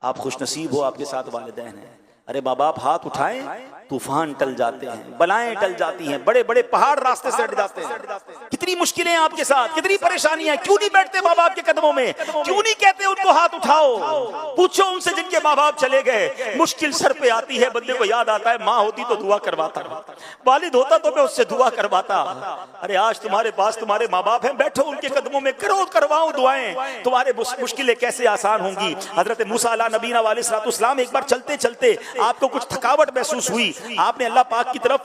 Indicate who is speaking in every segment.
Speaker 1: आप खुशनसीब हो, आपके साथ वालिदैन हैं। अरे माँ बाप हाथ उठाएं, तूफान टल जाते हैं, बलाएं टल जाती हैं, बड़े बड़े पहाड़ रास्ते से हट जाते हैं। कितनी मुश्किलें आपके साथ, कितनी परेशानियां। क्यों नहीं बैठते माँ बाप के कदमों में? क्यों नहीं कहते उनको हाथ उठाओ? पूछो उनसे जिनके माँ बाप चले गए। मुश्किल सर पे आती है, बंदे को याद आता है माँ होती तो दुआ करवाता, वालिद होता तो मैं उससे दुआ करवाता। अरे आज तुम्हारे पास तुम्हारे माँ बाप हैं, बैठो उनके कदमों में, करो करवाओ दुआएं, तुम्हारे मुश्किलें कैसे आसान होंगी। हजरत मूसा अला नबीना अलैहिस्सलाम एक बार चलते चलते आपको कुछ थकावट महसूस हुई, आपने अल्लाह पाक की तरफ,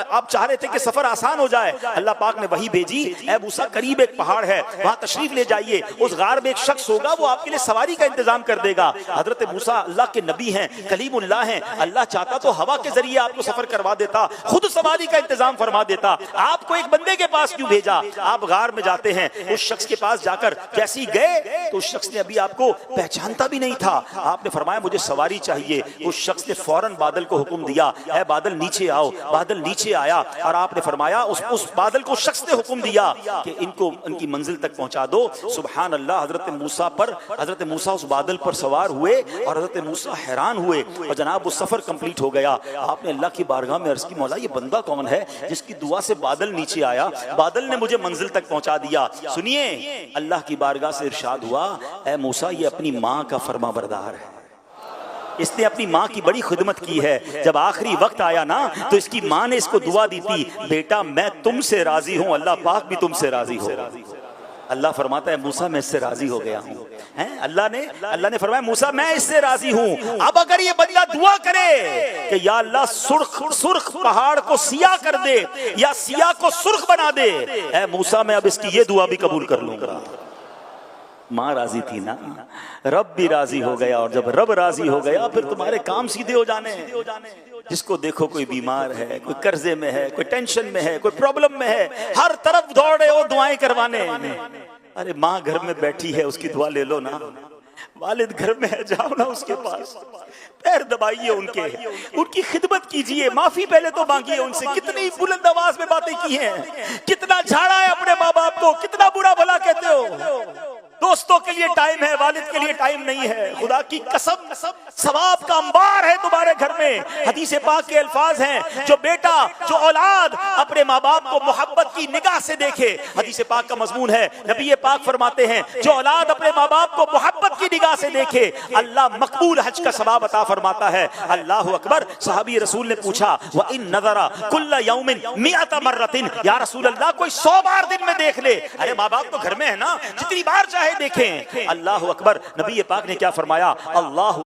Speaker 1: आप चाह रहे थे कि सफर आसान हो जाए, अल्लाह पाक ने वही भेजी, ए मूसा करीब एक पहाड़ है, वहां तशरीफ ले जाइए, उस गार में एक शख्स होगा, वो आपके लिए सवारी का इंतजाम कर देगा। हजरत मूसा अल्लाह के नबी हैं, कलीमुल्लाह हैं, अल्लाह चाहता तो हवा के जरिए आपको सफर करवा देता, खुद सवारी का इंतजाम फरमा देता। आपको एक बंदे के पास क्यों भेजा? आप गार में जाते हैं, उस शख्स के पास जाकर जैसे ही गए तो उस शख्स ने अभी आपको पहचानता भी नहीं था। आपने फरमाया मुझे सवारी चाहिए। उस शख्स ने फौरन बादल को हुक्म दिया, ऐ बादल नीचे आओ। बादल नीचे आया और आपने फरमाया उस बादल को शख्स ने हुक्म दिया कि इनको उनकी मंजिल तक पहुंचा दो। सुभान अल्लाह। हजरत मूसा उस बादल पर सवार हुए और हजरत मूसा हैरान हुए और जनाब वो सफर कंप्लीट हो गया। आपने अल्लाह की बारगाह में अर्ज की, मौला ये बंदा कौन है जिसकी दुआ से बादल नीचे आया, बादल ने मुझे मंजिल तक पहुंचा दिया। सुनिए, अल्लाह की बारगाह से इरशाद हुआ, ऐ मूसा ये अपनी माँ का फरमाबरदार है, इसने अपनी माँ की बड़ी खिदमत की है। जब आखिरी वक्त आया ना तो इसकी माँ ने इसको दुआ दी थी, बेटा मैं तुमसे राजी हूँ, अल्लाह पाक भी तुमसे राजी हो। अल्लाह फरमाता है मूसा मैं इससे राजी हो गया हूँ। अल्लाह ने फरमाया मूसा मैं इससे राजी हूँ। अब अगर ये बंदा दुआ करे कि या अल्लाह सुर्ख पहाड़ को सिया कर दे या सिया को सुर्ख बना दे, ऐ मूसा मैं अब इसकी ये दुआ भी कबूल कर लूंगा। माँ राजी थी ना, रब भी राजी हो गया, और जब रब राजी हो गया फिर तुम्हारे काम सीधे हो जाने। जिसको देखो कोई बीमार है, कोई कर्जे में है, कोई टेंशन में है, कोई प्रॉब्लम में है, हर तरफ दौड़े हो दुआएं करवाने। अरे माँ घर में बैठी है, उसकी दुआ ले लो ना। वालिद घर में है, जाओ ना उसके पास, पैर दबाइए उनकी खिदमत कीजिए, माफी पहले तो मांगिए उनसे। कितनी बुलंद आवाज में बातें की हैं, कितना झाड़ा है अपने माँ बाप को, कितना बुरा भला कहते हो। दोस्तों के लिए टाइम है, वालिद के लिए टाइम नहीं है। खुदा की कसम सवाब का अंबार है तुम्हारे घर में। हदीस पाक के अल्फाज हैं, जो बेटा जो औलाद अपने माँ बाप को मोहब्बत की निगाह से देखे, हदीस पाक का मजमून है, नबी पाक फरमाते हैं जो औलाद अपने माँ बाप को मोहब्बत की निगाह से देखे अल्लाह मकबूल हज का सवाब अता फरमाता है। अल्लाह अकबर। सहाबी रसूल ने पूछा व इन नज़रा कुल्ला यौमिन मिअत मर्रतिन, या रसूल अल्लाह कोई 100 बार दिन में देख ले। अरे माँ बाप तो घर में है ना, जितनी बार चाहे देखें। अल्लाह अकबर। नबी पाक ने क्या फरमाया, अल्लाह